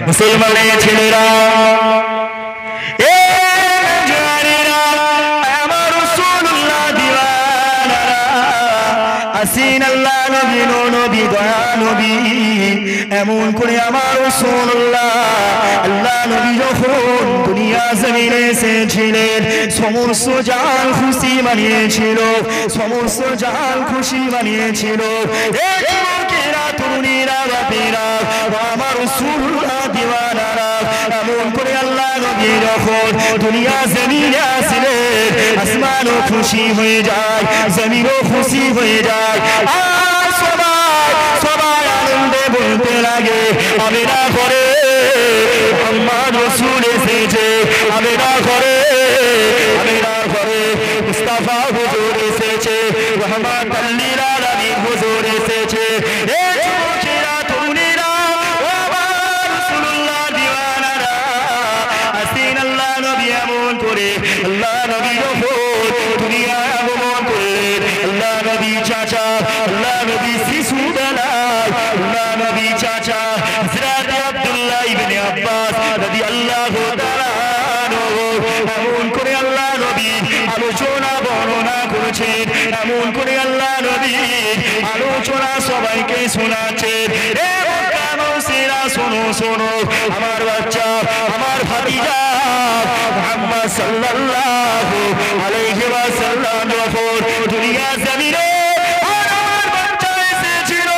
মুসলমানের ছেলেরা এ জানেরা আমার রাসূলুল্লাহ দিওয়ানা আসিন আল্লাহ নবী নবী দয়া নবী এমন করে আমার রাসূলুল্লাহ আল্লাহ নবী যখন দুনিয়া জমিনে এসেছিলেন সমস্ত জান খুশি বানিয়েছিল সমস্ত জান খুশি বানিয়েছিল এ যুবকেরা তরুণীরা বাপেরা আমার রাসূলুল্লাহ দিওয়ানারা এমন করে আল্লাহ নবী যখন দুনিয়া জমিনে আসলেন আসমানও খুশি হয়ে যায় জমিনও খুশি হয়ে যায় আর সবাই আনন্দে বলতে লাগে আমিনা ঘরে মুহাম্মদ রাসূল এসেছে আমিনা ঘরে মুস্তাফা হুজুর এসেছে রহমাতুল লিল আলামিন হুজুর এসেছে এ যুবকেরা তরুণীরা আমার রাসূলুল্লাহ দিওয়ানারা আসিন আল্লাহ নবী এমন করে আল্লাহ নবী যখন দুনিয়া আগমন করলেন আল্লাহ নবী চাচা আল্লাহ নবী শিশুবেলায় আল্লাহ নবী চাচা হযরত আব্দুল্লাহ ইবনে আব্বাস রাদিয়াল্লাহু তাআলা এমন করে আল্লাহ নবী আলোচনা বর্ণনা করেছেন এমন করে আল্লাহ নবী আলোচনা সবাইকে শোনাচ্ছেন এ মক্কাবাসীরা শোনো শোনো আমার বাচ্চা আমার ভাতিজা মুহাম্মদ সাল্লাল্লাহু আলাইহি ওয়াসাল্লাম যখন দুনিয়া জমিনে আমার বাচ্চা এসেছিল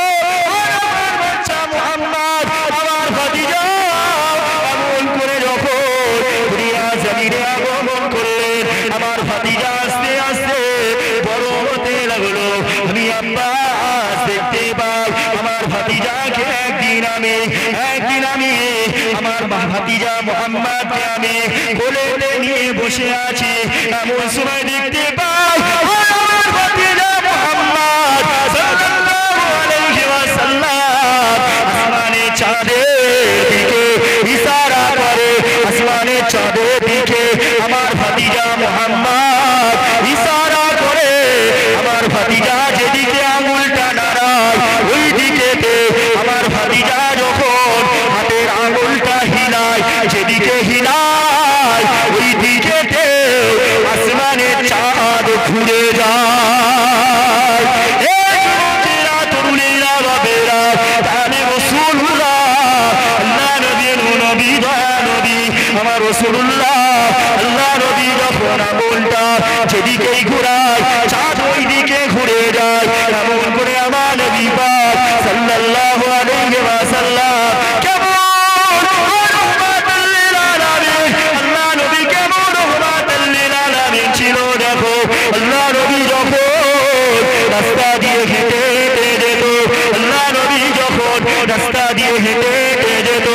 আমার বাচ্চা মুহাম্মদ আমার ভাতিজা এমন করে যখন দুনিয়া জমিনে আগমন করলেন আমার ভাতিজা আস্তে আস্তে বড় হতে লাগলো আমি আব্বাস দেখতে পাই আমার ভাতিজাকে একদিন আমি আমার ভাতিজা মুহাম্মদকে আমি কোলে নিয়ে বসে আছি এমন সময় দেখতে পাই আমার ভাতিজা মুহাম্মদ সাল্লাল্লাহু আলাইহি ওয়াসাল্লাম আসমানে চাঁদের দিকে ইশারা করে আসমানে চাঁদের দিকে আমার ভাতিজা মুহাম্মদ ইশারা করে আমার ভাতিজা যেদিকে আঙুলটা নাড়ায় ওই দিকেতে আমার ভাতিজা যখন হাতের আঙুলটা হিলায় যেদিকে হিলায় ওই দিকেতে আসমানে চাঁদ ঘুরে যায় এ যুবকেরা তরুণীরা বাপেরা জানে রাসূলুল্লাহ আল্লাহ নবী দয়া নবী আমার রাসূলুল্লাহ আল্লাহ নবী যখন আঙুলটা যেদিকেই ঘোরায় চাঁদ ওই দিকে ঘুরে যায় এমন করে আমার নবী পাক সাল্লাল্লাহু আলাইহি ওয়াসাল্লাম কেমন রহমাতুল লিল আলামিন আল্লাহ নবী কেমন রহমাতুল লিল আলামিন ছিল দেখো আল্লাহ নবী যখন রাস্তা দিয়ে হেঁটে যেত আল্লাহ নবী যখন রাস্তা দিয়ে হেঁটে যেত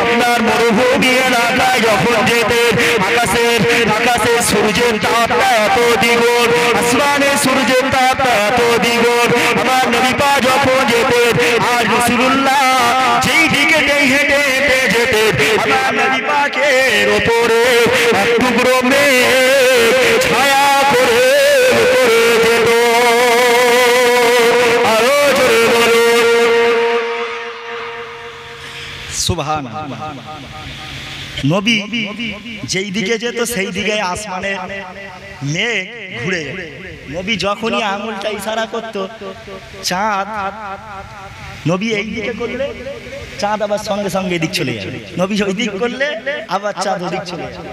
আপনার মরুভূমি এলাকায় যখন যেতেন আকাশে সূর্যের তাপটা এত দ্বিগুণ আসমানে সূর্যের তাপটা এত দ্বিগুণ আমার নবী পাক যখন যেতেন আর রাসূলুল্লাহ যেই দিকে হেঁটে যেতেন আমার নবী পাকের উপরে এক টুকরো মেঘ ছায়া করে যেত আরো জোরে বলুন সুবহানাল্লাহ নবী যেই দিকে যেত সেই দিকে আসমানে মেঘ ঘুরে যেত নবী যখনই আঙুলটা ইশারা করত চাঁদ নবী এই দিকে করলে চাঁদ আবার সঙ্গে সঙ্গে এদিক চলে যাবে নবী ওই দিক করলে আবার চাঁদ ওদিক চলে যাবে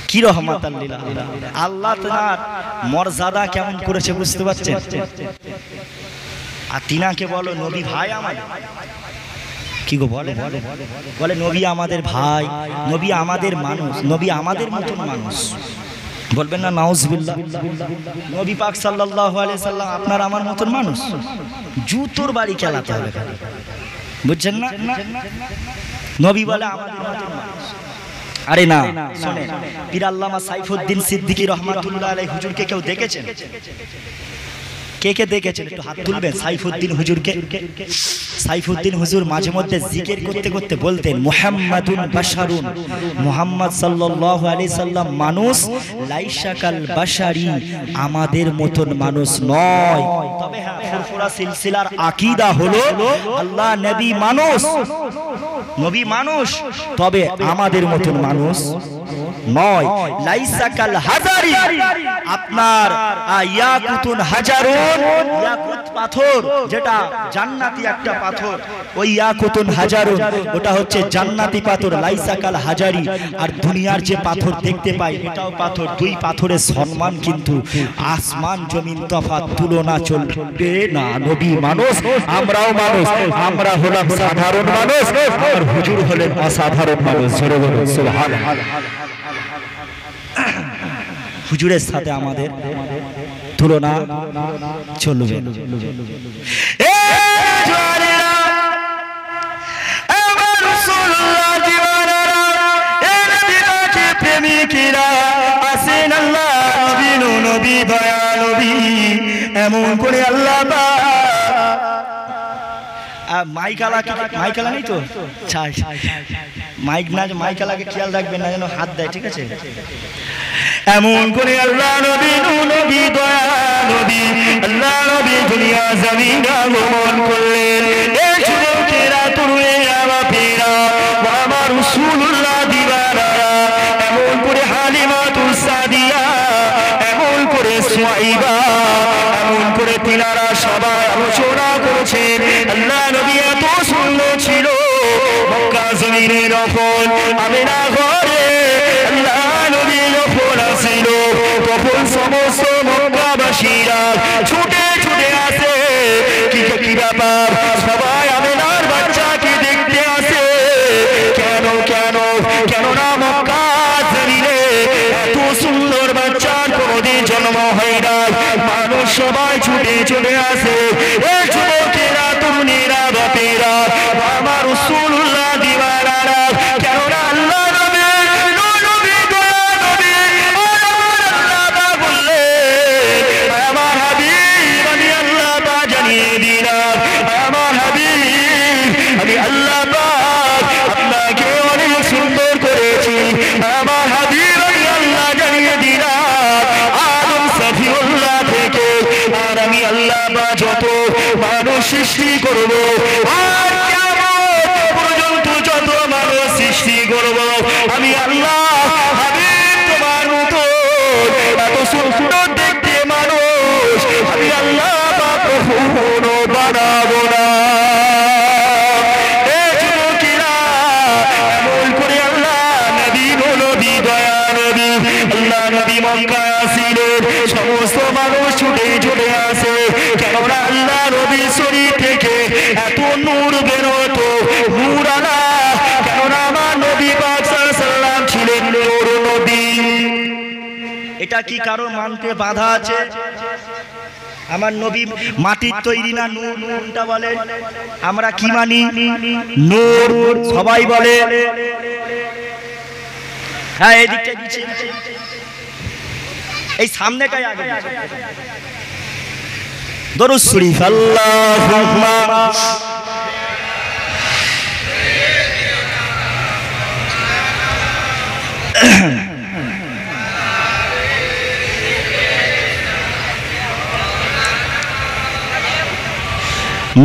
কি রহমাতুল লিল আলামিন আল্লাহ তাআলার মর্যাদা কেমন করেছে বুঝতে পারছেন আর তিনাকে বলো নবী ভাই আমাদের কি গো বলে নবী আমাদের ভাই নবী আমাদের মানুষ নবী আমাদের মতন মানুষ বলবেন না নাউজুবিল্লাহ নবী পাক সাল্লাল্লাহু আলাইহি সাল্লাম আপনার আমার মতন মানুষ জুতোর বাড়ি খেলাতে হবে বুঝছেন না নবী বলে আমাদের মতন মানুষ আরে না শুনেন পীর আল্লামা সাইফুদ্দিন সিদ্দিকী রহমাতুল্লাহ আলাইহি হুজুরকে কেউ দেখেছেন কে কে দেখেছেন একটু হাত তুলবেন সাইফুদ্দিন হুজুরকে। সাইফুদ্দিন হুজুর মাঝে মধ্যে জিকির করতে করতে বলতেন মুহাম্মাদুন বাশারুন, মুহাম্মদ সাল্লাল্লাহু আলাইহি সাল্লাম মানুষ, লাইসা কাল বাশারি, আমাদের মতন মানুষ নয়। তবে হ্যাঁ, ফুরফুরা সিলসিলার আকীদা হলো আল্লাহ নবী মানুষ, নবী মানুষ, তবে আমাদের মতন মানুষ নয়। লাইসা কাল হাজারি, আপনার ইয়াকুতুন হাজারুন, ইয়াকুত পাথর যেটা জান্নাতি একটা পাথর, ওই ইয়াকুতুন হাজারুন ওটা হচ্ছে জান্নাতি পাথর, লাইসা কাল হাজারি। আর দুনিয়ার যে পাথর দেখতে পাই এটাও পাথর, দুই পাথরের সম্মান কিন্তু আসমান জমিন তফাৎ, তুলনা চলবে না। নবী মানুষ, আমরাও মানুষ, আমরা হলাম সাধারণ মানুষ, আর হুজুর হলেন অসাধারণ মানুষ। জোরে বলুন সুবহানাল্লাহ। হুজুরের সাথে আমাদের তুলনা চলবে। এমন করে আল্লাহ মাইকালা নেই তো, মাইক না, মাইকালাকে খেয়াল রাখবেন না যেন হাত দেয়, ঠিক আছে? এমন করে আল্লাহ নবী, নবী দয়া নবী, আল্লাহ নবী দুনিয়া জমিন আগমন করলেন। এই যুবকেরা, তরুণেরা, বাপেরা, আমার রাসূলুল্লাহ দিওয়ানারা, এমন করে হালিমাতুস সাদিয়া, এমন করে সুয়াইবা, এমন করে তিনারা সবাই আলোচনা করেছেন। আল্লাহ নবী এত সুন্দর ছিল, মক্কা জমিনে যখন আমিনা ঘরে আল্লাহ নবী যখন আসিল, তখন সমস্ত মক্কাবাসীরা ছুটে ছুটে আসে। কি ব্যাপার, সবাই আমিনার বাচ্চাকে দেখতে আসে। কেন কেন কেননা মক্কা জমিনে এত সুন্দর বাচ্চার কোনদিন জন্ম হয় না, মানুষ সবাই ছুটে ছুটে আসে। এই যুবকেরা, তরুণেরা, বাপেরা, আমার রাসূলুল্লাহ দিওয়ানারা, কেননা আল্লাহ নবী, নবী দয়া নবী, আল্লাহ বললেন আমার হাবিব, আমি আল্লাহ জানিয়ে দিলাম, আমার হাবিব, আমি আল্লাহ আপনাকে অনেক সুন্দর করেছি। আমার হাবিব, আমি আল্লাহ জানিয়ে দিলাম, আদম সফিউল্লাহ থেকে আর আমি আল্লাহ যত মানুষ সৃষ্টি করব, আর কিয়ামত পর্যন্ত যত মানুষ সৃষ্টি করব, আমি আল্লাহ হাবিব তোমার মতো এত সুন্দর দেখতে মানুষ আমি আল্লাহ কখনো বানাবো না। এমন করে আল্লাহ নবী, নবী দয়া নবী, আল্লাহ নবী মক্কায় আসিলেন, সমস্ত মানুষ ছুটে ছুটে আসে। কেননা আল্লাহ নবী শরীর থেকে এত নূর বেরোতো, নূর আলা, কেননা আমার নবী পাক সাল্লাল্লাহু আলাইহি সাল্লাম ছিলেন নূর নবী। এটা কি কারো মানতে বাধা আছে? আমার নবী মাটির তৈরি না, নূর, কোনটা বলে? আমরা কি মানি? নূর, সবাই বলে। হ্যাঁ, এদিকটা দিচ্ছে, এই সামনেটাই আগে দরুদ শরীফ। আল্লাহুম্মা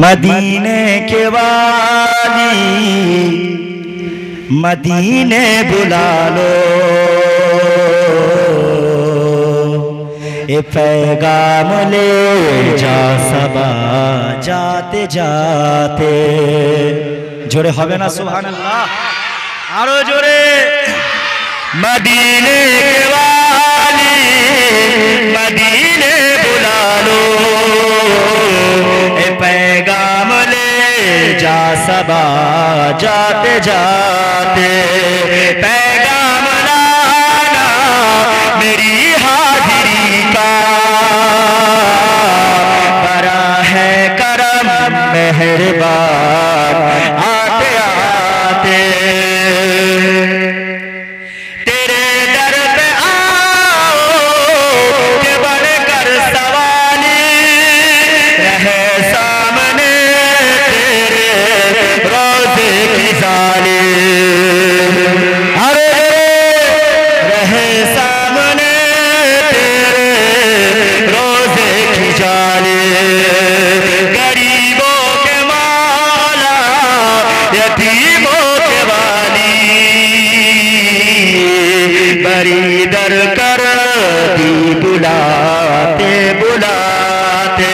मदीने के वाली मदीने बुला लो, ए पैगाम ले जा सबा जाते जाते। जोरे होबे ना सुबहानाल्लाह, आरो जोरे। मदीने के वाली मदीने बुला लो, ए पैगाम ले जा सबा जाते जाते। पैगाम लाना मेरी हाजिरी का, बड़ा है करम मेहरबान आते आते। तेरे दर पे आओ के बढ़कर सवाली, कदीमों के वाली बड़ी दर कर दी बुलाते बुलाते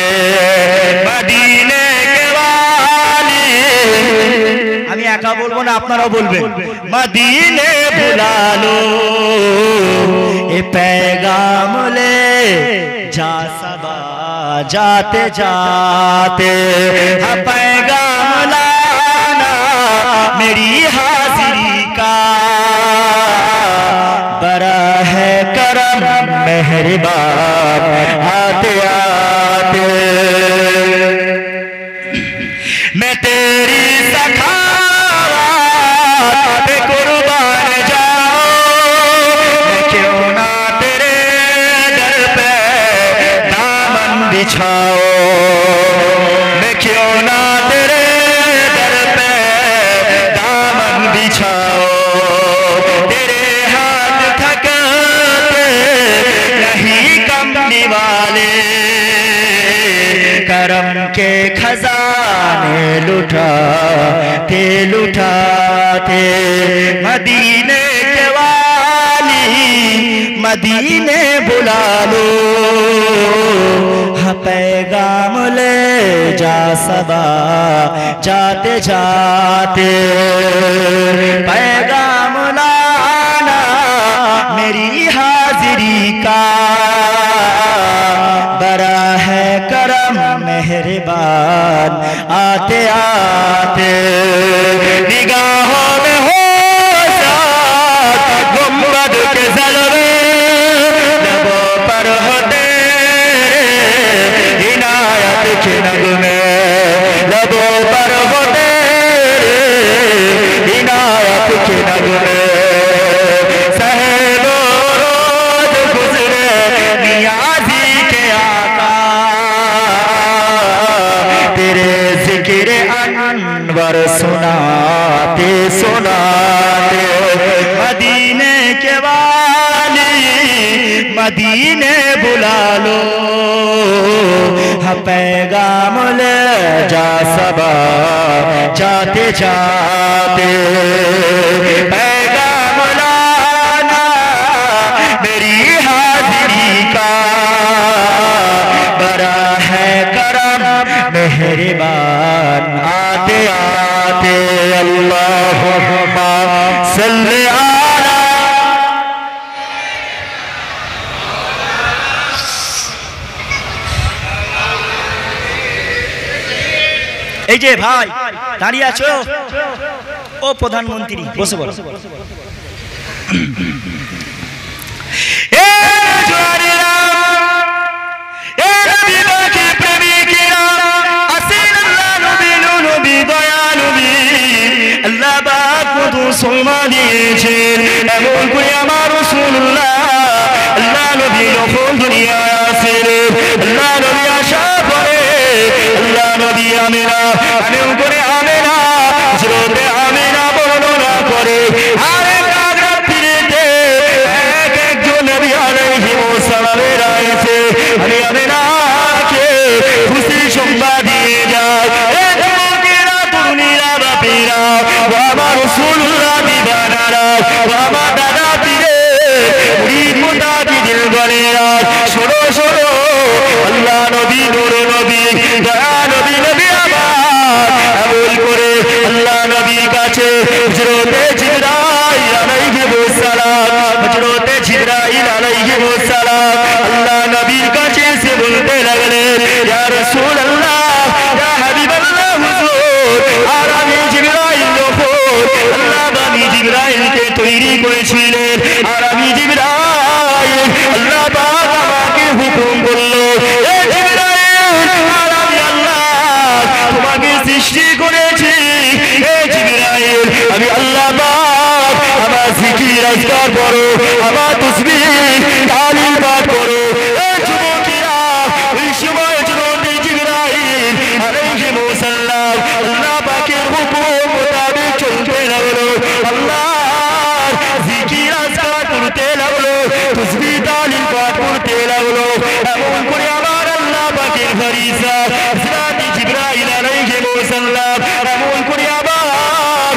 मदीने के वाली আমি একা বলবো না আপনারাও বলবেন मदीने बुला लो ए पैगाम ले जा सबा जाते जाते हाँ पैगाम लाना मेरी हाजिरी का बड़ा है करम मेहरबान आते आते मैं तेरी सखावत पे कुर्बान जाऊं मैं क्यों ना तेरे दर पे दामन बिछाओ मैं क्यों ना तेरे दर पे दामन बिछाओ तेरे हाथ थकते नहीं कमली वाले करम के खजाने लुटाते लुटाते मदीने के वाली मदीने बुला लो हाँ पैगाम ले जा सबा जाते जाते पैगाम लाना मेरी हाजिरी का बड़ा है करम मेहरबान आते आते निगाहों में हो साथ गुंबद के जलवे लबों पर हो तेरे इनायत के नगमे लबों पर हो तेरे इनायत के नगमे सहलो रोज गुजरे नियाजी के आका तेरे जिक्र अनवर सुनाते सुनाते मदीने के वाली मदीने बुला लो हाँ पैगाम ले जा सबा जाते जाते पैगाम लाना मेरी हाजिरी का बड़ा है करम मेहरबान आते आते अल्लाहुम्मा सल्ली अला এই যে ভাই দাঁড়িয়ে আছো ও প্রধানমন্ত্রী বসে বলো এ জোয়ারেরা এ নবী বাকি প্রেমিকেরা আসেন আল্লাহ নবী নবী দয়া নবী আল্লাহ পাক কত সমা দিয়েছেন এমন করে আমার রাসূলুল্লাহ আল্লাহ নবী যখন দুনিয়ায় আসেন আল্লাহ নবী আসা পরে আল্লাহ নবী আমিনা এমন করে আমিনা হযরতে আমিনা বর্ণনা করে আরে রাত্রিতে এক একজন নবী আলাইহিস সালামের আয়েছে আমি আমিনাকে খুশি সংবাদ দিয়ে যায় এ যুবকেরা তরুণীরা বাপেরা ও আমার রাসূলুল্লাহ দিবানারা ও আমার দাদা পীরে মুরিদ মুতাকিদিল গলেরা শোনো শোনো আল্লাহ নবী নূর নবী দয়া নবী নবী আমার এমন করে আল্লাহ নবীর কাছে হযরতে জিবরাইল আলাইহিস সালাম হযরতে জিবরাইল আলাইহিস সালাম আল্লাহ নবীর কাছে এসে বলতে লাগলেন ইয়া রাসূলুল্লাহ ইয়া হাবিবাল্লাহ হুজুর আর আমি জিবরাইল যখন আল্লাহ বানি জিবরাইলকে তৈরি করেছিলেন আর আমি জিবরাইল আল্লাহ পাক আমাকে হুকুম করলো এ জিবরাইল আর আমি আল্লাহ তোমাকে সৃষ্টি করেছি এ জিবরাইল আমি আল্লাহ পাক আমার জিকির আজকার করো আমার তাসবিহ তাহলিল পাঠ করো এ যুবকেরা ওই সময় হযরতে জিবরাইল আলাইহিস সালাম আল্লাহ পাকের হুকুম মোতাবেক চলতে লাগলো আল্লাহর জিকির আজকার করতে লাগলো তাসবিহ তাহলিল পাঠ করতে লাগলো এমন করে আমার আল্লাহ পাকের ফরিস্তা হযরত জিবরাইল আলাইহিস সালাম এমন করে আবার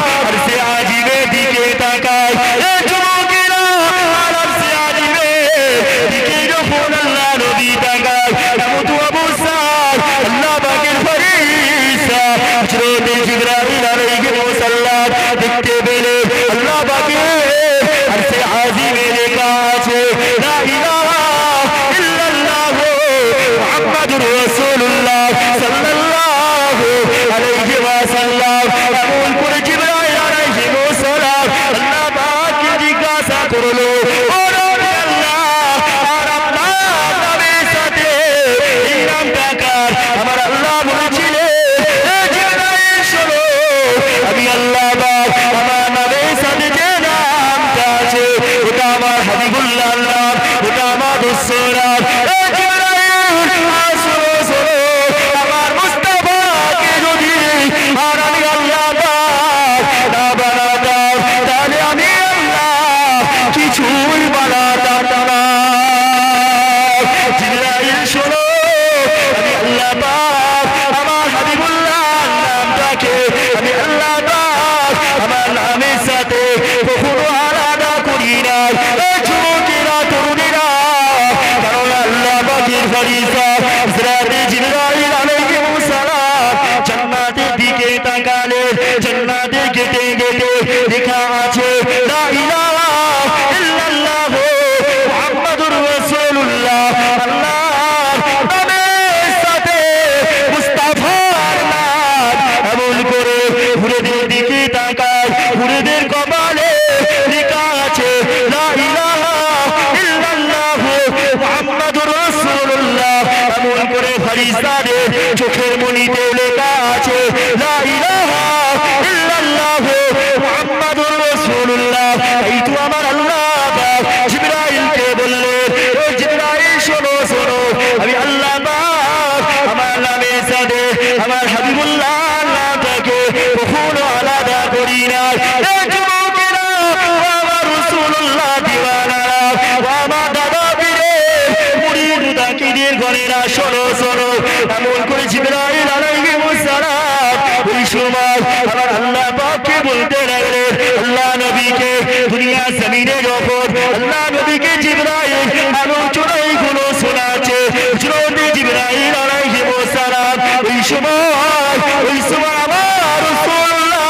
জমিনে যখন আল্লাহ নবীকে জিবরাইল আলোচনাগুলো শোনাচ্ছে, হযরত জিবরাইল আলাইহিস সালাম ওই সময় আমার রাসূলুল্লাহ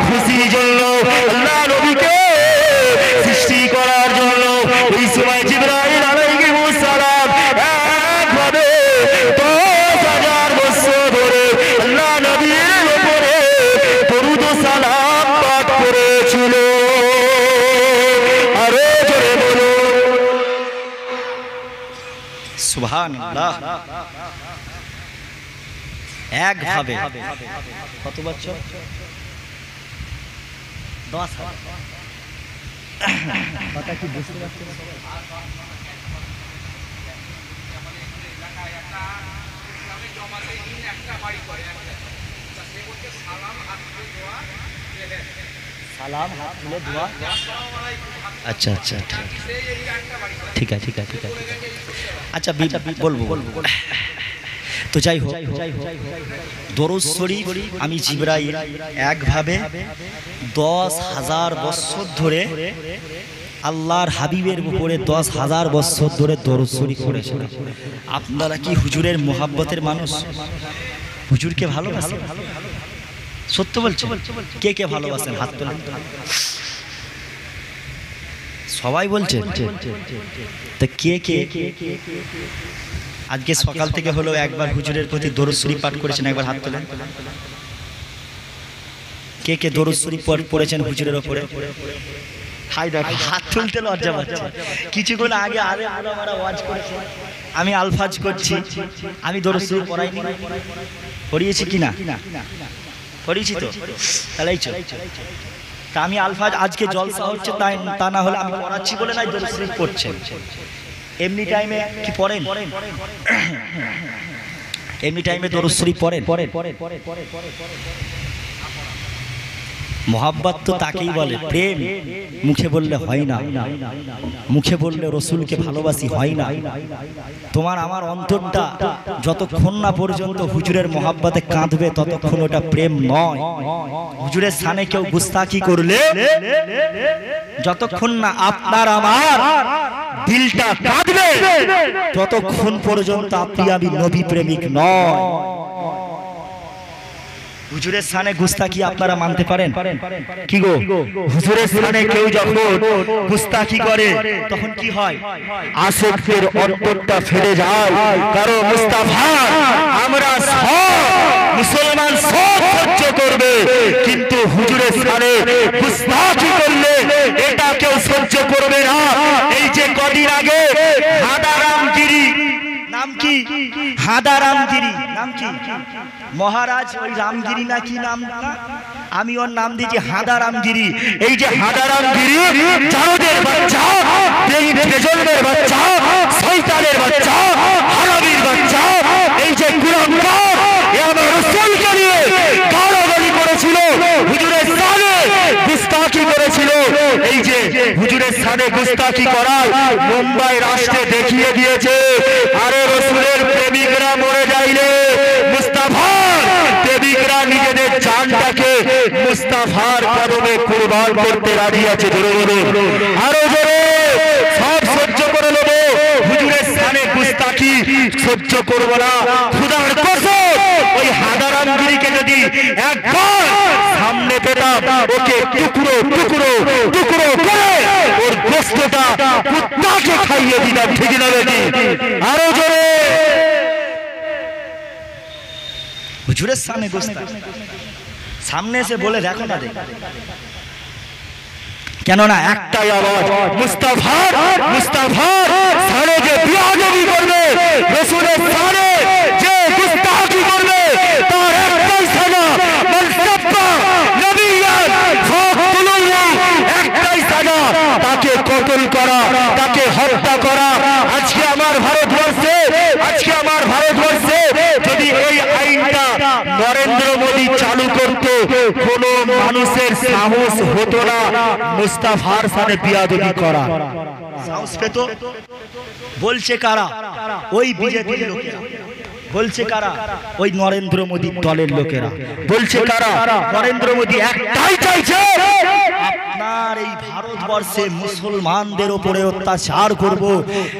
খুশির জন্য আল্লাহ নবীকে সৃষ্টি করার জন্য ওই সময় জিবরাইল আলাইহিস সালাম একভাবে 10,000 বছর ধরে আল্লাহ নবীর উপরে দরুদ ও সালাম পাঠ করেছিল। আরে জোরে বলো সুবহানাল্লাহ। একভাবে কত বছর? 10,000। কথা কি বুঝতে পারছেন? সালাম হাত তুলে দোয়া। আচ্ছা আচ্ছা ঠিক আছে ঠিক আছে ঠিক আছে। আচ্ছা বলবো তো যাই হোক, দরুদ শরীফ আমি জিবরাইল একভাবে 10,000 বছর ধরে আল্লাহর হাবিবের উপরে 10,000 বছর ধরে দরুদ শরীফ পড়েছেন। আপনারা কি হুজুরের মোহাব্বতের মানুষ? হুজুরকে ভালোবাসেন? সত্য বলছেন? কে কে ভালোবাসেন হাত তোলেন। সবাই বলছে তো কে কে আজকে সকাল থেকে হলো একবার হুজুরের প্রতি দরুদ শরীফ পাঠ করেছেন? একবার হাত তোলেন। কে কে দরুদ শরীফ পড়েছেন হুজুরের উপরে? হাই দেখো, হাত তুলতে লজ্জা পাচ্ছে। কিছুক্ষণ আগে আরে ওলামারা ওয়াজ করেছে, আমি আলফাজ করছি, আমি দরুদ শরীফ পড়াইনি? পড়িয়েছি কিনা? পড়িয়েছি তো, তাহলেই চল। তা আমি আলফাজ আজকে জলসা হচ্ছে তাই, তা না হলে আমি পড়াচ্ছি বলে নাই দরুদ শরীফ পড়ছেন। এমনি টাইমে কি পড়েন? এমনি টাইমে দরুদ শরীফ পড়েন? মোহাব্বত তো তাকেই বলে, প্রেম মুখে বললে হয় না, মুখে বললে রসুলকে ভালোবাসি হয় না। তোমার আমার অন্তরটা যতক্ষণ না পর্যন্ত হুজুরের মোহাব্বতে কাঁদবে ততক্ষণ ওটা প্রেম নয়। হুজুরের সামনে কেউ গুস্তাখি করলে যতক্ষণ না আপনার আমার দিলটা কাঁদবে ততক্ষণ পর্যন্ত আপনি আমি নবী প্রেমিক নয়। হুজুরের সামনে গুস্তাখি আপনারা মানতে পারেন কি গো? হুজুরের সামনে কেউ যখন গুস্তাখি করে তখন কি হয়? আশিকের অন্তরটা ফেলে যায়। কারণ মুস্তাফা আমরা সব মুসলমান সব সহ্য করবে, কিন্তু হুজুরের সামনে গুস্তাখি করলে এটা কেউ সহ্য করবে না। এই যে কদিন আগে হাদারামগিরি নাম কি? হাদারামগিরি নাম কি? মহারাজ ওই রামগিরি না কি নাম, আমি ওর নাম দিয়েছি হাদারামগিরি। এই যে হাদারামগিরি জারদের বাচ্চা, বেজলের বাচ্চা, শয়তানের বাচ্চা, হারামির বাচ্চা, এই যে কুলাঙ্গার আমার রাসূলকে নিয়ে গালাগালি করেছিল, হুজুরের সামনে গুস্তাখি করেছিল। এই যে হুজুরের সামনে গুস্তাখি করার মুম্বাই রাষ্ট্রে দেখিয়ে দিয়েছে। আরে রাসূলের প্রেমিকরা মরে যাইলে মুস্তাফার প্রেমিকরা নিজেদের জানটাকে মুস্তাফার কদমে কুরবান করতে রাজি আছে। জোরে বলুন, আরো জোরে। সব সহ্য করে নেব, হুজুরের সামনে গুস্তাখি সহ্য করব না। খোদার কসম, ওই হাদারামগিরিকে যদি একবার সামনে পেতাম ওকে টুকরো টুকরো টুকরো করে ওর গোশতটা কুত্তাকে খাইয়ে দিতাম। ঠিক না বেটি? আরো জোরে। হুজুরের সামনে গুস্তাখি, সামনে এসে বলে দেখো না, কেননা একটাই আওয়াজ, মুস্তাফার সামনে যে বিয়াদবি করবে, রাসূলের সামনে যে গুস্তাখি করবে তার একটাই সাজা, মান সাব্বা নবিয়ান ফাকতুলুহু, একটাই সাজা, তাকে কতল করা, তাকে হত্যা করা। আজকে আমার ভারতবর্ষে যদি এই আইনটা নরেন্দ্র মোদী চালু করত, কোন মানুষের সাহস হতো না মুস্তাফার সাথে বিয়াদবি করা। সাহস পেত? বলছে কারা? ওই বিজেপির লোকেরা। বলছে কারা? ওই নরেন্দ্র মোদী দলের লোকেরা। বলছে কারা? নরেন্দ্র মোদী একটাই চাইছে আপনার এই ভারতবর্ষ ভারতবর্ষে মুসলমানদের উপরে অত্যাচার করব,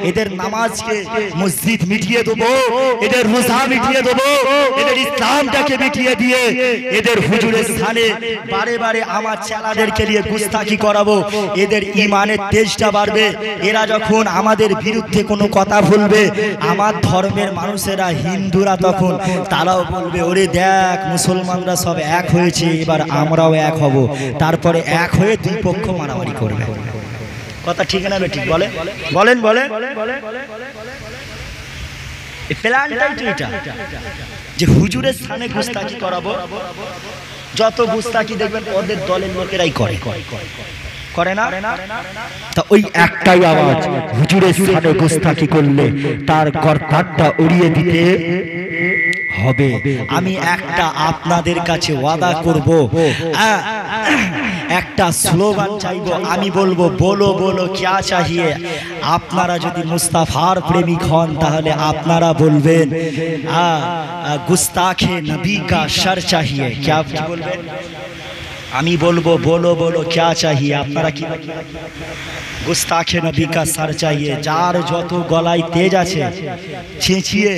এদের নামাজকে মসজিদ মিটিয়ে দেবো, এদের রোজা মিটিয়ে দেবো, এদের ইসলামটাকে মিটিয়ে দিয়ে এদের হুজুরের স্থানে বারে বারে আমার চেলাদেরকে নিয়ে গুস্তাখি করাবো, এদের ইমানের তেজটা বাড়বে। এরা যখন আমাদের বিরুদ্ধে কোনো কথা বলবে, আমার ধর্মের মানুষেরা হিন্দুরা তখন তারাও বলবে, ওরে দেখ মুসলমানরা সব এক হয়েছে, এবার আমরাও এক হব। তারপরে এক হয়ে দুই পক্ষ মারামারি করবে। কথা ঠিক না ঠিক? বলে বলেন বলেন এই প্ল্যানটাই তো এটা, যে হুজুরের স্থানে গুস্তাখি করাবো। যত গুস্তাখি দেখবেন ওদের দলের লোকেরাই করে, করে না? তা ওই একটাই আওয়াজ, হুজুরের স্থানে গুস্তাখি করলে তার গর্দানটা উড়িয়ে দিতে হবে। আমি একটা আপনাদের কাছে ওয়াদা করব, একটা স্লোগান চাইবো, আমি বলবো বলো বলো ক্যা চাহিয়ে। আপনারা যদি মুস্তাফার প্রেমিক হন তাহলে আপনারা বলবেন গুস্তাখে নবী কা শর চাহিয়ে। ক্যা বলবেন? আমি বলবো বলো বলো ক্যা চাহিয়ে, আপনারা কি? গুস্তাখে নবী কা সর চাহিয়ে। যার যত গলায় তেজ আছে চেঁচিয়ে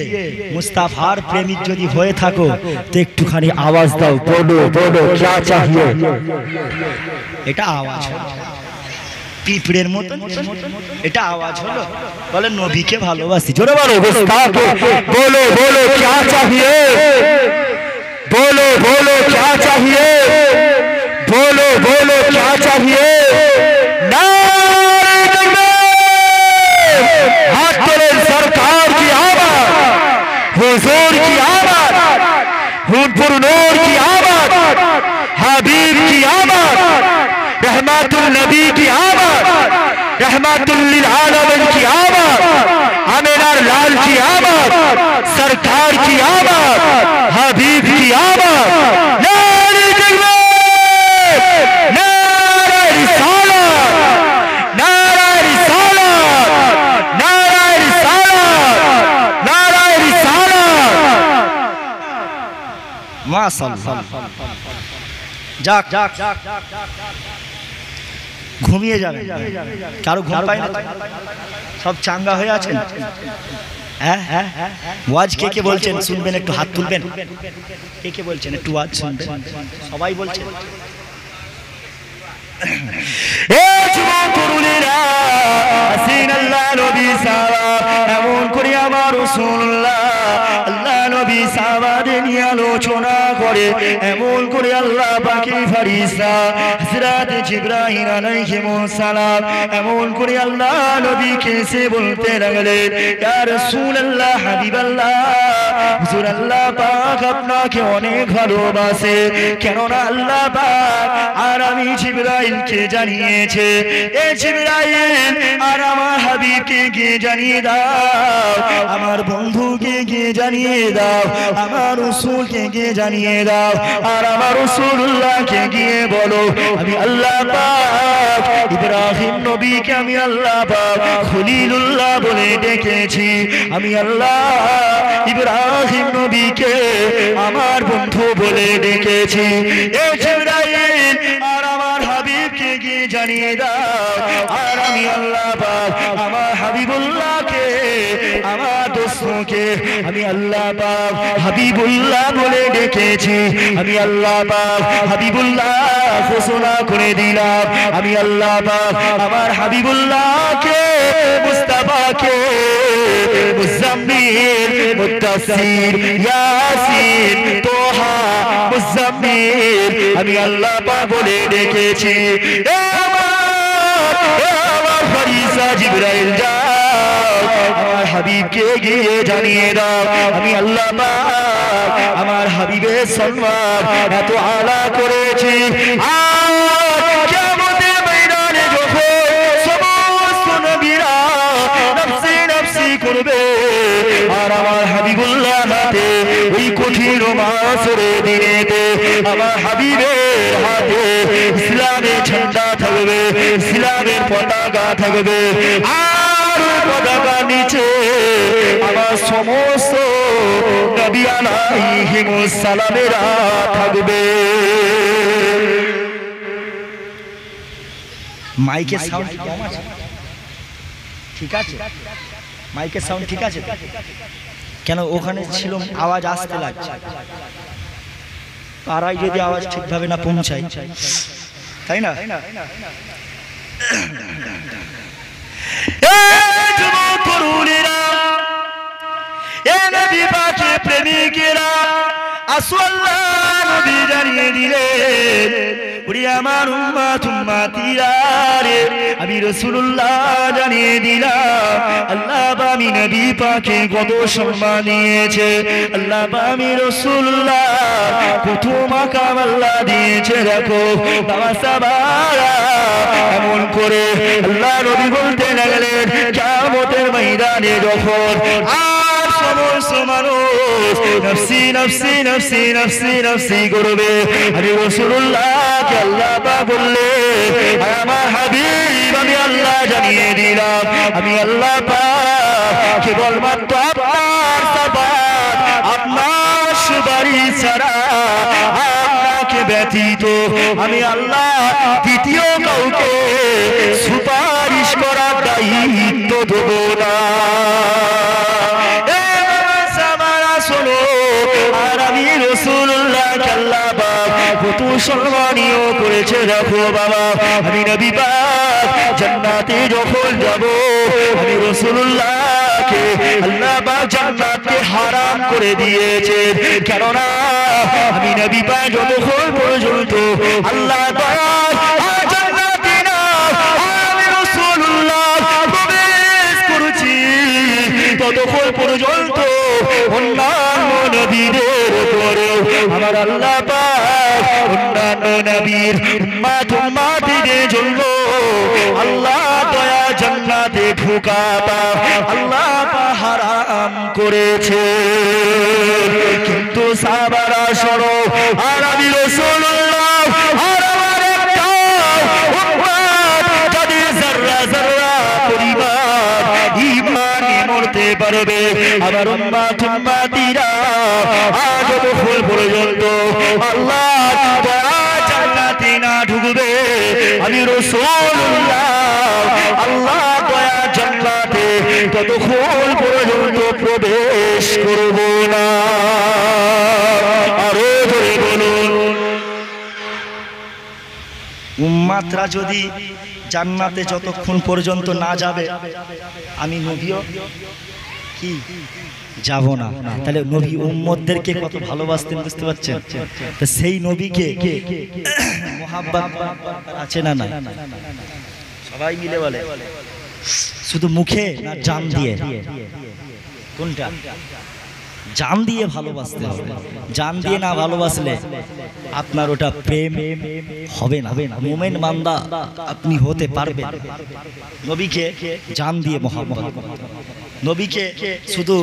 মুস্তাফার প্রেমিক যদি হয়ে থাকো তো একটুখানি আওয়াজ দাও, বলো বলো ক্যা চাহিয়ে। এটা আওয়াজ হলো পিঁপড়ের মতন, এটা আওয়াজ হলো। বলে নবীকে ভালোবাসি, জোরে বলো গুস্তাখে বলো বলো ক্যা চাহিয়ে, বলো বলো ক্যা চাহিয়ে, बोलो बोलो क्या चाहिए। नारे तकबीर, हाथ तोड़े सरकार की आवाज, हुजूर की आवाज, हुजूर नूर की आवाज, हबीब की आवाज, रहमतुल नबी की आवाज, रहमतुल लिल आलमीन की आवाज, अमीनार लाल की आवाज, सरकार की आवाज, हबीब की आवाज। যাক ঘুমিয়ে যাবে, কারো ঘুম পায় না, সব চাঙ্গা হয়ে আছেন। হ্যাঁ হ্যাঁ, ওয়াজ কে কে বলছেন শুনবেন, একটু হাত তুলবেন। কে কে বলছেন একটু ওয়াজ শুনবেন? সবাই বলছেন। এমন করে আমার রাসূলুল্লাহ আল্লাহ নবী সাহাবাদের নিয়ে আলোচনা করে, এমন করে আল্লাহ পাকের ফেরেশতা হযরত জিবরাইল আলাইহিস সালাম এমন করে আল্লাহ নবীকে সে বলতে লাগলেন, ইয়া রাসূলুল্লাহ হাবিবাল্লাহ, হুজুর আল্লাহ পাক আপনাকে অনেক ভালোবাসে, কেননা আল্লাহ পাক আর আমি জিবরাইলকে জানিয়েছে, এ জিবরাইল আর আমার হাবিবকে গিয়ে জানিয়ে দাও, আমার বন্ধুকে গিয়ে জানিয়ে দাও, আমার রাসূলকে গিয়ে জানিয়ে দাও, আর আমার রাসূলুল্লাহকে গিয়ে বলো আমি আল্লাহ পাক ইব্রাহিম নবীকে আমি আল্লাহ পাক খলিলুল্লাহ বলে ডেকেছি, আমি আল্লাহ ইব্রাহিম নবীকে আমার বন্ধু বলে ডেকেছি। এ জিবরাইল আর আমার হাবিবকে গিয়ে জানিয়ে দাও, আর আমি আল্লাহ পাক আমার হাবিবুল্লাহকে আমার দোস্তকে আমি আল্লাহ পাক হাবিবুল্লাহ বলে ডেকেছি, আমি আল্লাহ পাক হাবিবুল্লাহ ঘোষণা করে দিলাম, আমি আল্লাহ পাক আমার হাবিবুল্লাহকে মুস্তাফাকে মুজাম্মিল মুত্তাসির ইয়াসিন তোহা মুজাম্মিল আমি আল্লাহ পাক বলে ডেকেছি। এ আমার ফেরেশতা জিবরাইল যাও আমার হাবিবকে গিয়ে জানিয়ে দাও, আমি আল্লাহ পাক আমার হাবিবের সম্মান এত আলা করেছি, আর কিয়ামতের ময়দানে যখন সমস্ত নবীরা নফসি নফসি করবে, আর আমার হাবিবুল্লাহ হাতে ওই কঠিন মাসরে দিনেতে আমার হাবিবের হাতে ইসলামের ঝান্ডা থাকবে, ইসলামের পতাকা থাকবে, আর পতাকা নিচে আমার সমস্ত নবী আলাইহিমুস সালামেরা থাকবে। মাইকের সাউন্ড কম আছে? ঠিক আছে, মাইকের সাউন্ড ঠিক আছে? কেন ওখানে ছিল আওয়াজ আসতে লাগছে, পাড়ায় যদি আওয়াজ ঠিকভাবে না পৌঁছায়, তাই না? যুবক তরুণেরা, এ নবী পাকের প্রেমিকেরা, আসো আল্লাহ নবী জানিয়ে দিলেন, ওরে আমার উম্মত উম্মতিরা রে, আমি রাসূলুল্লাহ জানিয়ে দিলাম, আল্লাহ আমি নবী পাকে কত সম্মান দিয়েছে, আল্লাহ আমি রাসূলুল্লাহ কত মাকাম আল্লাহ দিয়েছে। দেখো বাবা সাহাবারা এমন করে আল্লাহ নবী বলতে লাগলেন, কিয়ামতের ময়দানে যখন সমস্ত মানুষ নফসি নফসি নফসি নফসি নফসি করবে, আমি রাসূলুল্লাহকে আল্লাহ পাক বললেন, আমার হাবিব আমি আল্লাহ জানিয়ে দিলাম, আমি আল্লাহ পাক কেবলমাত্র আপনার সাফাত আপনার সুপারিশ ছাড়া আপনাকে ব্যতীত আমি আল্লাহ দ্বিতীয় কাউকে সুপারিশ করার দায়িত্ব দেব না। আর আমি রাসূলুল্লাহকে আল্লাহ পাক কত সম্মানীয় করেছে। দেখো বাবা, আমি নবী পাক জান্নাতে যখন যাব, আমি রাসূলুল্লাহকে আল্লাহ পাক জান্নাতকে হারাম করে দিয়েছে, কেননা আমি নবী পাক যতক্ষণ পর্যন্ত আল্লাহ পাক জান্নাতে না আমি রাসূলুল্লাহ প্রবেশ করেছি, ততক্ষণ পর্যন্ত অন্যান্য নবীদের উপরে আমার আল্লাহ পাক অন্যান্য নবীর উম্মত উম্মতিদের জন্য আল্লাহ দয়া জান্নাতে ঢোকাবা আল্লাহ পাক হারাম করেছে। কিন্তু সাহাবারা শোনো, আর আমি রাসূলুল্লাহ আর আমার একটা উম্মত যাদের যারা যারা পরিবার ঈমানে মরতে পারবে, আমার উম্মত উম্মতিরা আজ বহুল পর্যন্ত আল্লাহ দয়া জান্নাতে না ঢুকবে, আমি রাসূলুল্লাহ আল্লাহ দয়া জান্নাতে ততক্ষণ পর্যন্ত প্রবেশ করব না। আরো জোরে বলুন, উম্মাতরা যদি জান্নাতে যতক্ষণ পর্যন্ত না যাবে, আমি নবীও কি যাব না। তাহলে নবী উম্মতদেরকে কত ভালোবাসতেন, বুঝতে পারছেন? তো সেই নবীকে মোহাব্বত আছে না না? সবাই মিলে বলে, শুধু মুখে না জান দিয়ে? কোনটা? জান দিয়ে ভালোবাসতে হবে। জান দিয়ে না ভালোবাসলে আপনার ওটা প্রেম হবে না। মুমিন বান্দা আপনি হতে পারবেন। নবীকে জান দিয়ে মহব্বত, নবীকে শুধু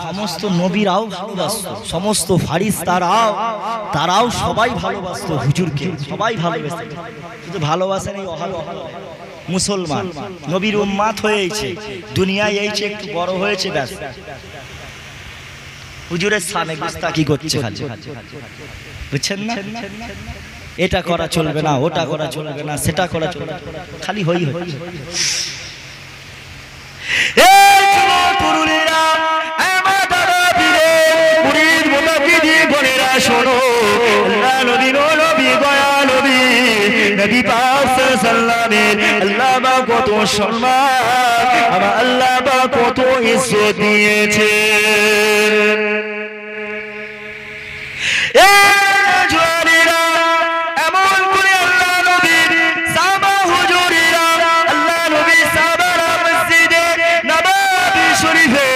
সমস্ত নবীরাও ভালোবাসতো, সমস্ত তারাও সবাই ভালোবাসতো হুজুরকে, সবাই ভালোবাসতো। শুধু ভালোবাসেন এই মুসলমান নবীর উম্মাত হয়েছে, দুনিয়ায় এইছে, একটু বড় হয়েছে, ব্যাস হুজুরের সামনে গুস্তাখি করছে খালি, বুঝছেন না? এটা করা চলবে না, ওটা করা চলবে না, সেটা করা চলবে না, খালি হই হই। শোনো, আল্লাহ নবী নবী দয়া নবী নবী পাক সাল্লামের আল্লাহ বা কত সম্মান, আমার আল্লাহ বা কত ইজ্জত দিয়েছে। এমন করে আল্লাহ নবীর সাহাবা হুজুরেরা আল্লাহ নবী সাহাবারা মসজিদে নববী শরীফে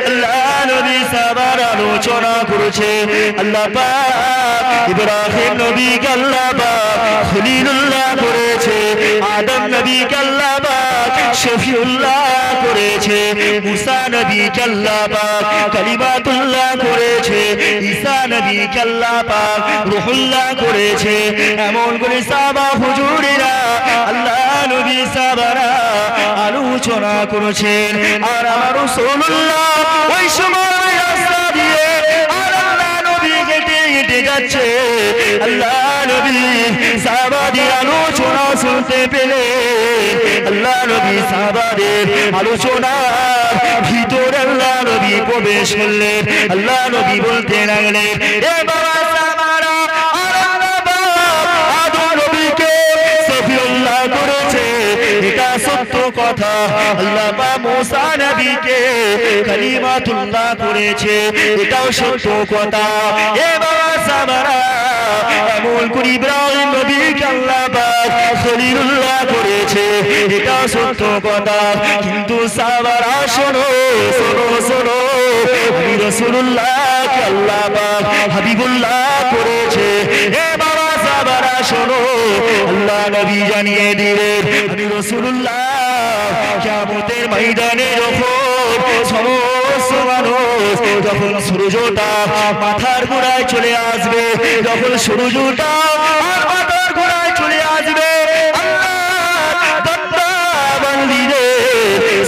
আল্লাহ নবী সাহাবারা আলোচনা করেছে। আল্লাহ পাক ইব্রাহিম নবীকে আল্লাহ পাক খলিলুল্লাহ করেছে, আদম নবীকে আল্লাহ পাক শফিউল্লাহ করেছে, মুসা নবীকে আল্লাহ পাক কালিমাতুল্লাহ করেছে, ঈসা নবীকে আল্লাহ পাক রূহুল্লাহ করেছে। এমন করে সাহাবা হুজুরেরা আল্লাহ নবী সাহাবারা আলোচনা করেছেন। আর আমার রাসূলুল্লাহ ওই সময় রাস্তা দিয়ে আল্লাহ নবী হেঁটে হেঁটে যাচ্ছে, আল্লাহ নবী সাহাবাদের আলোচনা শুনতে পেলে আল্লাহ নবী সাহাবাদের আলোচনার ভিতরে আল্লাহ নবী প্রবেশ করলেন। আল্লাহ নবী বলতে লাগলেন, এ বাবা সাহাবারা, আদম নবীকে সফিউল্লাহ করেছে, এটা সত্য কথা। আল্লাহ পাক মুসা নবীকে কালিমাতুল্লাহ করেছে, এটাও সত্য কথা। এ বাবা সাহাবারা, এমন করে ইব্রাহিম নবীকে আল্লাহ পাক খলিলুল্লাহ করেছে, এটাও সত্য কথা। কিন্তু সাহাবারা শোনো শোনো শোনো, আমি রাসূলুল্লাহকে আল্লাহ পাক হাবিবুল্লাহ করেছে। এ বাবা সাহাবারা শোনো, আল্লাহ নবী জানিয়ে দিলেন, আমি রাসূলুল্লাহ কিয়ামতের ময়দানে যখন সমস্ত মানুষ, যখন সূর্যটা মাথার গোড়ায় চলে আসবে, যখন সূর্যটা মাথার গোড়ায় চলে আসবে,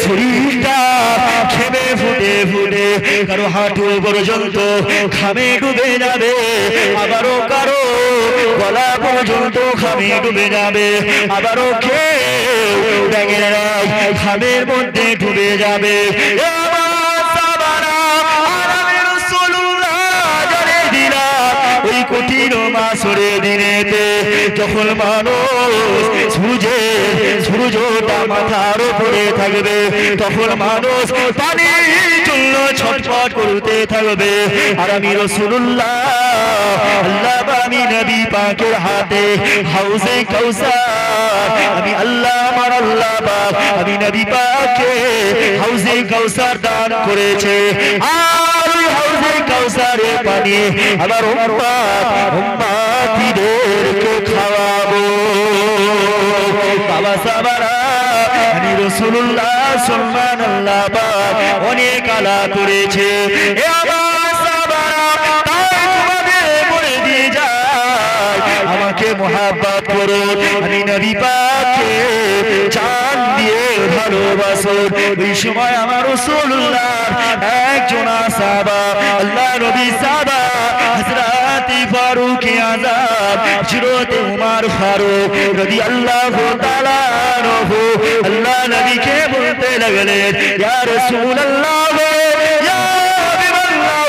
শরীরটা ঘেমে ফুটে ফুটে কারো হাঁটু পর্যন্ত ঘামে ডুবে যাবে, আবারও কারো গলা পর্যন্ত ঘামে ডুবে যাবে, আবারও কেউ ব্যাঙের ঘামের মধ্যে ডুবে যাবে। ওই কঠিন মাসরে দিনেতে যখন মানুষ সূর্যটা মাথার উপরে থাকবে, তখন মানুষ পানির জন্য ছটফট করতে থাকবে। আর আমি রাসূলুল্লাহ আল্লাহ আমি নবী পাকের হাতে হাউজে কাউসার, আমি আল্লাহ আমার আল্লাহ পাক আমি নবী পাককে হাউজে কাউসার দান করেছে। আর ওই হাউজে কাউসারের পানি আমার উম্মতিদেরকে খাওয়াবো। বাবা সাহাবারা, আমি রাসূলুল্লাহ সুবহানাল্লাহ পাক অনেক আলা করেছে। এ আমার সাহাবারা, তাই তোমাদের বলে দিয়ে যায়, আমাকে মুহাব্বত করো, আমি নবী পাককে জান দিয়ে ভালোবাসুন। ওই সময় আমার রাসূলুল্লাহ একজন সাহাবা, আল্লাহ নবী সাহাবা হযরত ফারুক আযম, হযরত উমর ফারুক রাদিয়াল্লাহু তাআলা আনহু, আল্লাহ নবীকে বলতে লাগলেন, ইয়া রাসূলুল্লাহ, ইয়া হাবিবাল্লাহ,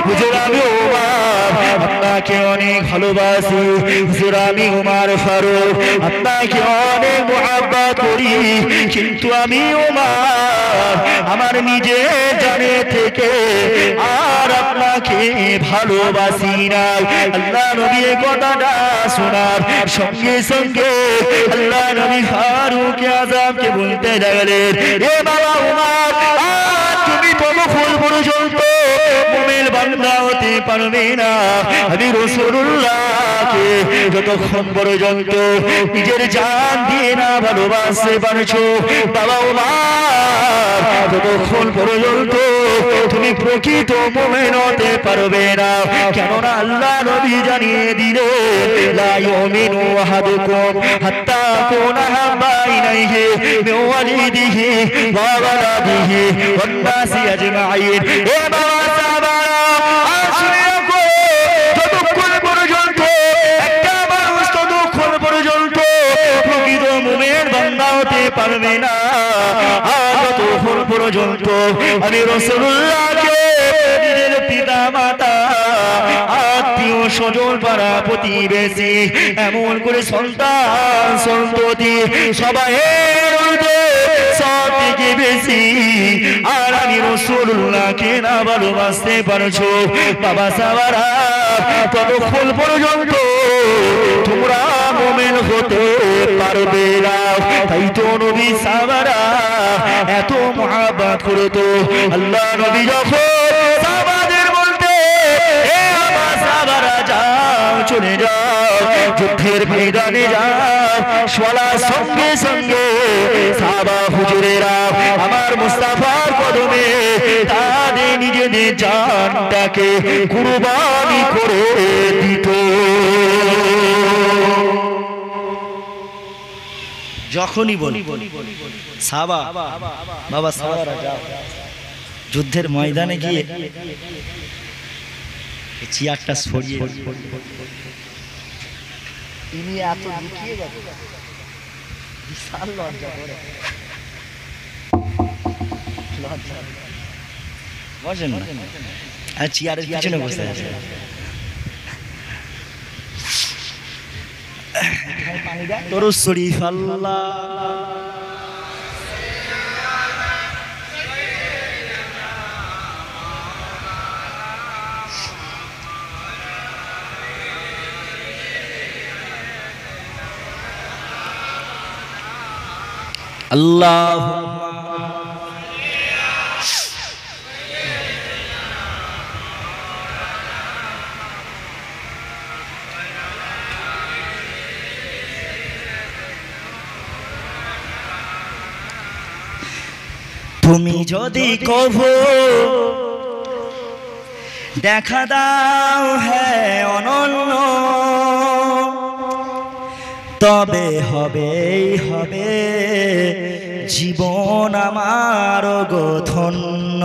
হুজুর আমি উমর আপনাকে অনেক ভালোবাসি, হুজুর আমি উমর ফারুক আপনাকে অনেক মুহাব্বত করি, কিন্তু আমি উমর আমার নিজের জানে থেকে আর আপনাকে ভালোবাসি না। আল্লাহ নবী এই কথাটা শোনার সঙ্গে সঙ্গে আল্লাহ নবী ফারুক আযমকে বলতে লাগলেন, এ বাবা উমর, তুমি ততক্ষণ পর্যন্ত মুমিন বান্দা হতে পারবে না, আমি রাসূলুল্লাহকে যতক্ষণ পর্যন্ত নিজের জান দিয়ে না ভালোবাসতে পারছো, বাবা উমর, ততক্ষণ পর্যন্ত তুমি প্রকৃত মুমিন হতে পারবে না। কেননা আল্লাহ নবী জানিয়ে দিলেন, লা ইউমিনু আহাদুকুম হাত্তা আকুনা হাব্বা ইলাইহি মিন ওয়ালিদিহি ওয়া ওয়ালাদিহি ওয়ান নাসি আজমাইন। এ বাবা সাহাবারা, শুনে রাখো, যতক্ষণ পর্যন্ত একটা মানুষ ততক্ষণ পর্যন্ত প্রকৃত মুমিন বান্দা হতে পারবে না, ততক্ষণ পর্যন্ত আমি রাসূলুল্লাহকে নিজের পিতা মাতা আত্মীয় স্বজন পাড়া প্রতিবেশী এমন করে সন্তান সন্ততি সবাই সব থেকে বেশি আর আমি রাসূলুল্লাহকে না ভালোবাসতে পারছো, বাবা সাহাবারা, ততক্ষণ পর্যন্ত তোমরা মুমিন হতে পারবে না। তাই তো নবী সাহাবারা এত মুহাব্বত করতো। আল্লাহ নবী যখন সাহাবাদের বলতে, এ আমার সাহাবারা যাও, চলে যাও, যুদ্ধের ময়দানে যাও, শোয়ার সঙ্গে সঙ্গে সাহাবা হুজুরেরা আমার মুস্তাফার কদমে তাদের নিজেদের জানটাকে কুরবানি করে দিত। যখনই বলি সাহাবা, বাবা সাহাবারা যাও, যুদ্ধের ময়দানে গিয়ে চেয়ারটা সরিয়ে ইনি এত লুকিয়ে গেছে, বিশাল লজ্জা করে। লজ্জা বসেন না, আর চেয়ারের পিছনে বসে আছে। তোর শরীফ আল্লাহ আল্লাহ তুমি যদি কভো দেখা দাও হ্যাঁ অনন্য, তবে হবেই হবে জীবন আমার গো ধন্য,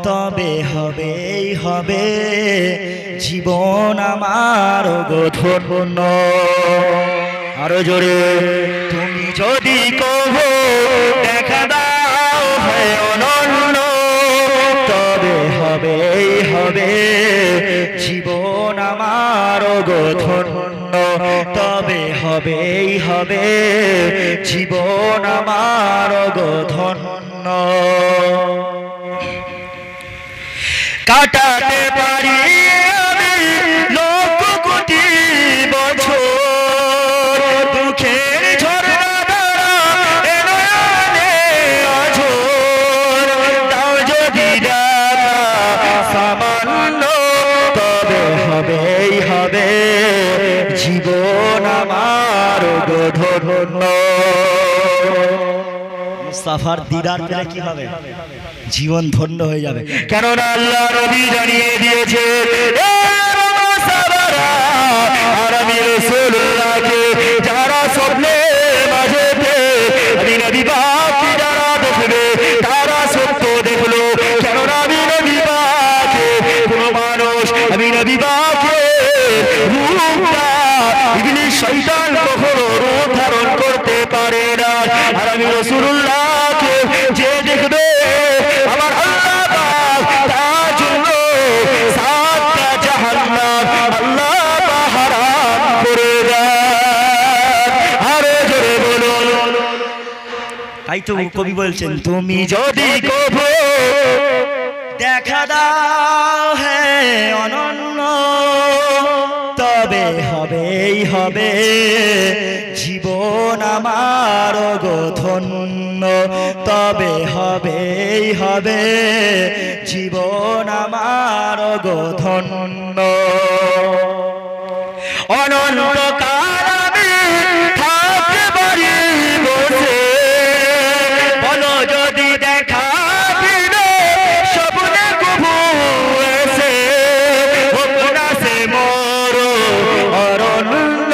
তবে হবেই হবে জীবন আমার গো ধন্য। আরো জোরে, তুমি যদি কভো দেখা দাও হ্যাঁ অনন্য, তবে হবেই হবে জীবন আমার গো ধন্য, তবে হবেই হবে জীবন আমার গো ধন্য। কাটাতে পারি আমি লক্ষ কোটি বছর, দুঃখের ঝরনা দ্বারা এ নয়নে আঝোর, তাও যদি দেখা সামান্য, তবে হবেই হবে জীবন আমার গো ধন্য। মুস্তাফার দিদার পেলে কি হবে? জীবন ধন্য হয়ে যাবে। কেননা আল্লাহ নবী জানিয়ে দিয়েছে, আর আমি রাসূলুল্লাহকে যারা স্বপ্নে মাঝেতে আমি নবী পাককে যারা দেখবে তারা সত্য দেখলো। কেননা আমি নবী পাককে কোনো মানুষ আমি নবী পাককে রূপটা ইবলিস শয়তান কখনো রূপ ধারণ করতে পারে না। আর আমি রাসূলুল্লাহকে যে দেখবে আমার আল্লাহ পাক তার জন্য সাতটা জাহান্নাম আল্লাহ পাক হারাম করে দেন। আরে জোরে বলুন। তাই তো কবি বলছেন, তুমি যদি কভো দেখা দাও হ্যাঁ অনন্য, তবে হবেই হবে জীবন আমার গো ধন্য, তবে হবেই হবে জীবন আমার গো ধন্য। অনন্তকাল আমি থাকতে পারি বসে, বলো যদি দেখা দিলে স্বপ্নে কভু এসে, হোকনা সে মোর অরণ্য,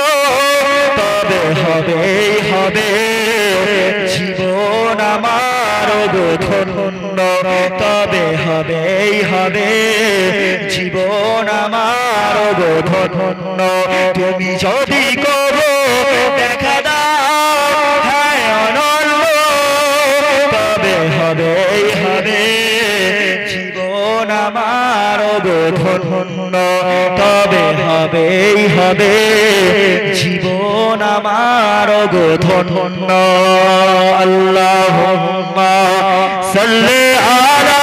তবে হবেই হবে জীবন আমার গো ধন্য, তবে হবেই হবে জীবন আমার গো ধন্য। তুমি যদি করো দেখা দাও হ্যাঁ অনন্য, তবে হবেই হবে জীবন আমার গো ধন্য, তবে হবেই হবে জীবন আমার গো ধন্য। আল্লাহুম্মা সাল্লি আলা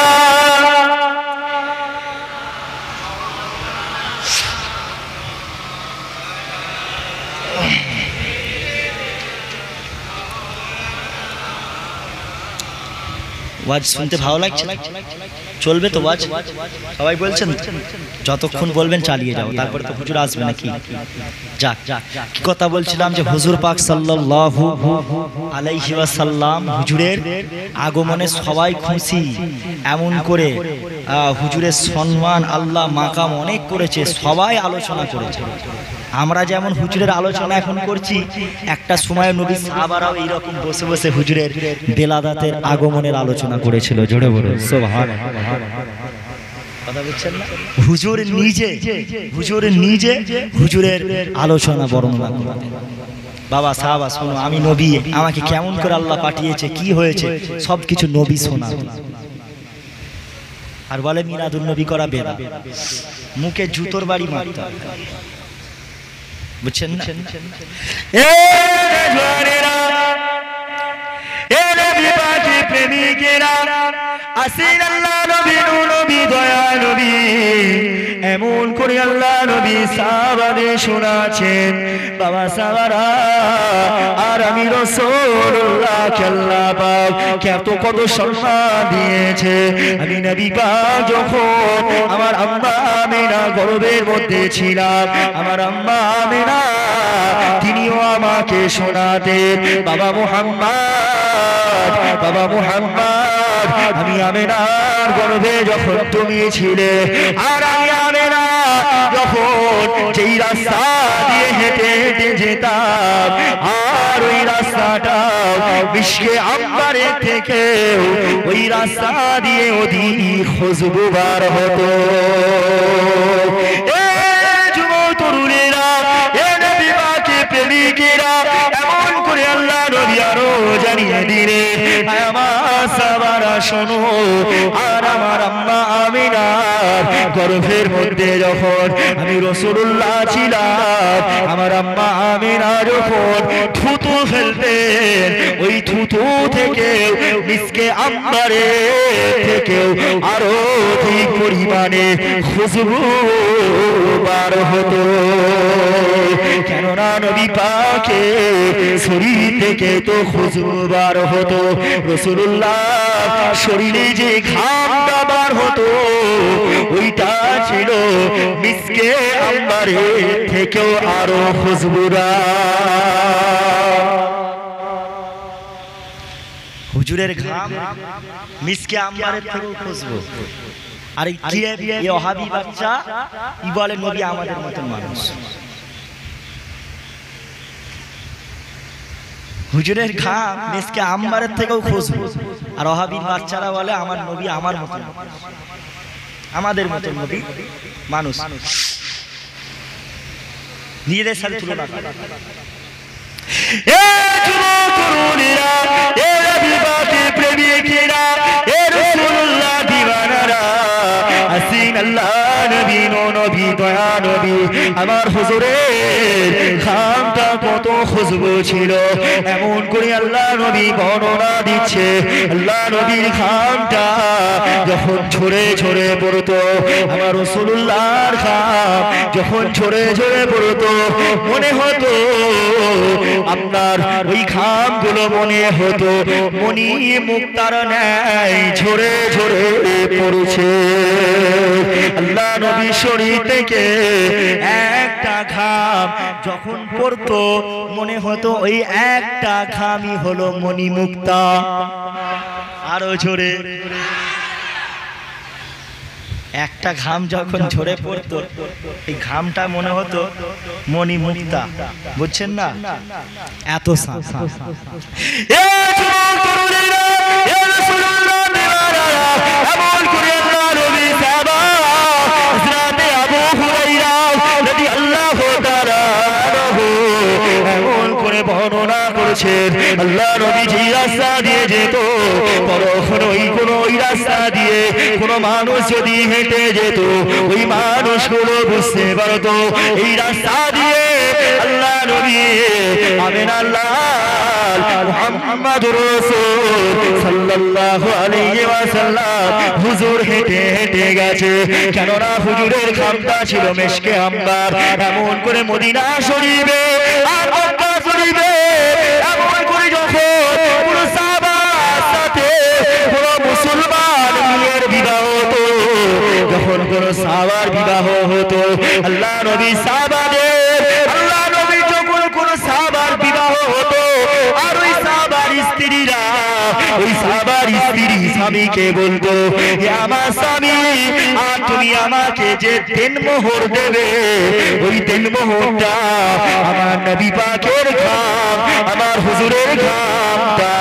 ওয়াজ শুনতে ভালো লাগছে? চলবে তো ওয়াজ? সবাই বলছেন যতক্ষণ বলবেন চালিয়ে যাও, তারপরে তো হুজুর আসবে নাকি? যাক, কি কথা বলছিলাম যে হুজুর পাক সাল্লাল্লাহু আলাইহি ওয়াসাল্লাম হুজুরের আগমনে সবাই খুশি, এমন করে হুজুরের সম্মান আল্লাহ মাকাম অনেক করেছে, সবাই আলোচনা করেছে। আমরা যেমন হুজুরের আলোচনা এখন করছি, একটা সময় নবী সাহাবারাও এইরকম বসে বসে হুজুরের বেলাদাতের আগমনের আলোচনা করেছিল। জোরে বলুন সুবহানাল্লাহ। কথা বলছেন না? হুজুর নিজে হুজুরের আলোচনা বর্ণনা করতেন। বাবা সাহাবা শোনো, আমি নবী, আমাকে কেমন করে আল্লাহ পাঠিয়েছে, কি হয়েছে, সবকিছু নবী শোনা। আর বলে মিলাদুন নবী করা বেদা, মুখে জুতোর বাড়ি মারতে, বুঝছেন না? এ জওয়ানেরা, এ নবী পাকের প্রেমিকেরা, আসেন আল্লাহ নবী, নবী দয়া নবী, এমন করে আল্লাহ নবী সাহাবাদের শোনাচ্ছেন। বাবা সাহাবারা, আর আমি রাসূলুল্লাহকে আল্লাহ পাক কত সম্মান দিয়েছে। আমি নবী পাক যখন আমার আম্মা আমিনা গর্ভের মধ্যে ছিলাম, আমার আম্মা আমিনা তিনিও আমাকে শোনাতেন, বাবা মুহাম্মদ, বাবা মুহাম্মদ, আমি আমিনার গর্ভে যখন তুমি ছিলে, আর আমি আমিনা যখন যেই রাস্তা দিয়ে হেঁটে হেঁটে যেতাম, আর ওই রাস্তাটা মিশকে আম্বারের থেকে ওই রাস্তা দিয়ে অধিক খুশবুদার হতো। এ যুবক তরুণেরা, এ নবী পাকের প্রেমিকেরা, এমন করে আল্লাহ নবী আরো জানিয়ে দিলেন, আমার সাহাবারা শোনো, আর আমার আম্মা আমিনার গর্ভের মধ্যে যখন আমি রাসূলুল্লাহ ছিলাম, আমার আম্মা আমিনা যখন থুতু ফেলতেন, ওই থুতু থেকে মিসকে আম্বারে থেকেও আরো অধিক পরিমাণে খুশবু বার হতো। কেননা নবী পাকে শরীর থেকে তো খুশবু বার হতো, রাসূলুল্লাহ শরীরে যে ঘামটা বার হতো ওইটা ছিল মিসকে আম্বারে থেকেও আরো খুশবুদার। হুজুরের ঘাম মিসকে আম্বারের থেকেও খুশবু। আর এই ওহাবি বাচ্চা ই বলে নবী আমাদের মতন মানুষ। হুজুরের ঘাম মিসকে আম্বারের থেকেও খুশবু, আর ওহাবির বাচ্চারা বলে আমার নবী আমার মতন, আমাদের মতন নবী মানুষ, নিজেদের সাথে তুলনা করে। এ যুবক তরুণেরা, এ নবী পাকের প্রেমিকেরা, এ রাসূলুল্লাহ দিওয়ানারা, আসেন আল্লাহ নবী, নবী দয়া নবী, আমার হুজুরের ঘামটা কত খুশবু ছিল। এমন করে আল্লাহ নবী বর্ণনা দিচ্ছে, আল্লাহ নবীর ঘামটা যখন ঝরে ঝরে পড়তো, আমার রাসূলুল্লাহর ঘাম যখন ঝরে ঝরে পড়তো, মনে হতো আপনার ওই ঘামগুলো মনে হতো মণি মুক্তার ন্যায় ঝরে ঝরে পড়ছে। আল্লাহ নবী শরীর থেকে একটা ঘাম যখন পড়তো, মনে হতো ওই একটা ঘামই হলো মণি মুক্তা। আরো ঝরে একটা ঘাম যখন ঝরে পড়তো, এই ঘামটা মনে হতো মণি মুক্তা, বুঝছেন না? এত এ যুবক তরুণেরা, এ রাসূলুল্লাহ দিওয়ানারা, এমন করে আল্লাহ নবী সাহাবা হযরত আবু হুরায়রা রাদিয়াল্লাহু তাআলা আনহু এমন করে বর্ণনা করেছেন, আল্লাহ নবী যে রাস্তা দিয়ে যেত, কখনো ওই রাস্তা দিয়ে কোন মানুষ যদি হেঁটে যেত, ওই মানুষগুলো বুঝতে পারতো এই রাস্তা দিয়ে আল্লাহ নবী আমিনাল্লাহ মুহাম্মাদুর রাসূল সাল্লাল্লাহু আলাইহি ওয়াসাল্লাম হুজুর হেঁটে হেঁটে গেছে। কেননা হুজুরের ঘামটা ছিল মিশকে আম্বার। এমন করে মদিনা শরীফে আর মক্কা শরীফে এমন করে যখন পুরো সাহাবার সাথে পুরো মুসলমান মেয়ের বিবাহ হতো, যখন কোন সাহাবার বিবাহ হতো, আল্লাহ নবী সাহাবাদের, আল্লাহ নবী যখন কোন সাহাবার বিবাহ হতো, আর ওই সাহাবার স্ত্রীরা ওই সাহাবার স্ত্রী স্বামীকে বলতো, হে আমার স্বামী, আর তুমি আমাকে যে দেনমোহর দেবে, ওই দেনমোহরটা আমার নবী পাকের ঘাম, আমার হুজুরের ঘামটা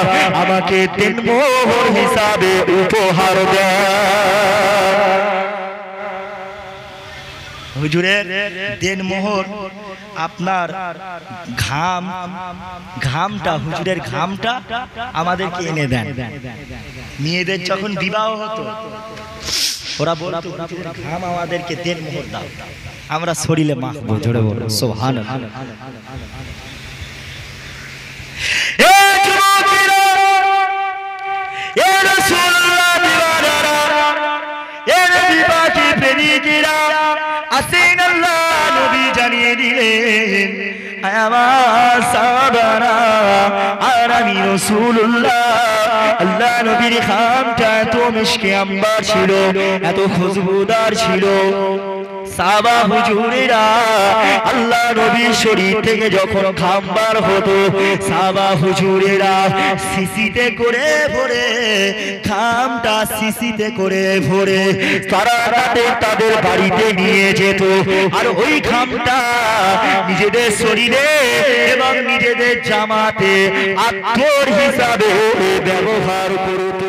আমাকে দেনমোহর হিসাবে উপহার দেয়। হুজুরের দেনমোহর আপনার ঘামটা হুজুরের ঘামটা আমাদেরকে এনে দেন। মেয়েদের যখন বিবাহ হতো ওরা বলতো হুজুরের ঘাম আমাদেরকে দেনমোহর দাও, আমরা শরীরে মাখবো। জোরে বলো সুবহানাল্লাহ। এ যুবকেরা, এ রাসূলুল্লাহ দিওয়ানারা, এ নবী পাকের প্রেমিকেরা, আসেন আল্লাহ নবী জানিয়ে দিলেন, আমার সাহাবারা আর আমি রাসূলুল্লাহ, আল্লাহ নবীর খামটা এত মিশকে আম্বার ছিল, এত খুশবুদার ছিল। সাহাবা হুজুরেরা আল্লাহ নবীর শরীর থেকে যখন খামবার হতো, সাহাবা হুজুরেরা শিশিতে করে ভরে, খামটা শিশিতে করে ভরে তারা রাতে তাদের বাড়িতে নিয়ে যেত, আর ওই খামটা নিজেদের শরীরে এবং নিজেদের জামাতে আতর হিসাবে ব্যবহার করত।